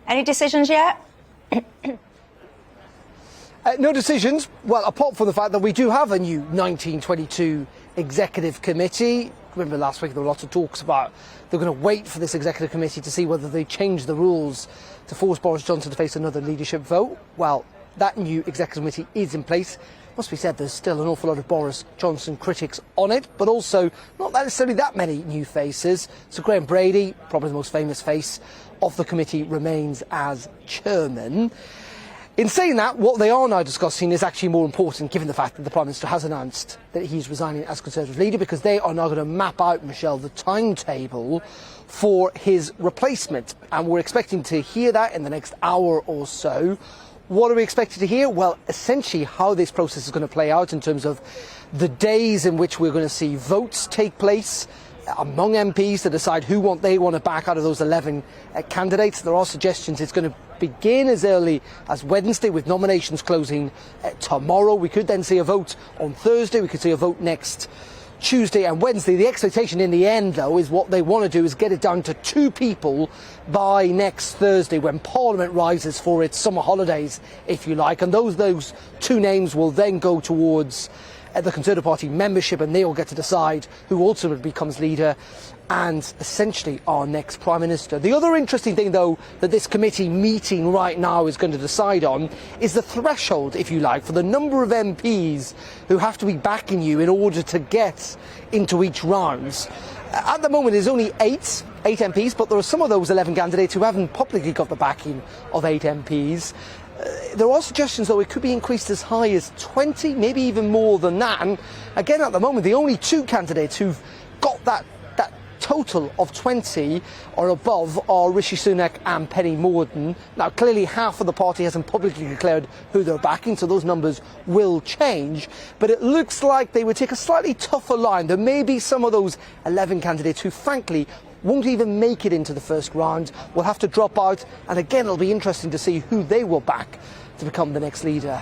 Any decisions yet? No decisions. Well, apart from the fact that we do have a new 1922 executive committee. Remember last week there were lots of talks about they're going to wait for this executive committee to see whether they change the rules to force Boris Johnson to face another leadership vote. Well, that new executive committee is in place. Must be said there's still an awful lot of Boris Johnson critics on it, but also not necessarily that many new faces. So Graham Brady, probably the most famous face of the committee, remains as chairman. In saying that, what they are now discussing is actually more important, given the fact that the Prime Minister has announced that he's resigning as Conservative leader, because they are now going to map out, Michelle, the timetable for his replacement. And we're expecting to hear that in the next hour or so. What are we expected to hear? Well, essentially how this process is going to play out in terms of the days in which we're going to see votes take place among MPs to decide who they want to back out of those 11 candidates. There are suggestions it's going to begin as early as Wednesday, with nominations closing tomorrow. We could then see a vote on Thursday. We could see a vote next Tuesday and Wednesday. The expectation in the end, though, is what they want to do is get it down to 2 people by next Thursday, when Parliament rises for its summer holidays, if you like. And those 2 names will then go towards the Conservative Party membership, and they all get to decide who ultimately becomes leader and essentially our next Prime Minister. The other interesting thing, though, that this committee meeting right now is going to decide on is the threshold, if you like, for the number of MPs who have to be backing you in order to get into each round. At the moment, there's only 8 MPs, but there are some of those 11 candidates who haven't publicly got the backing of 8 MPs. There are suggestions, though, it could be increased as high as 20, maybe even more than that. And again, at the moment, the only 2 candidates who've got that total of 20 or above are Rishi Sunak and Penny Mordaunt. Now, clearly half of the party hasn't publicly declared who they're backing, so those numbers will change. But it looks like they would take a slightly tougher line. There may be some of those 11 candidates who, frankly, won't even make it into the first round, will have to drop out. And again, it'll be interesting to see who they will back to become the next leader.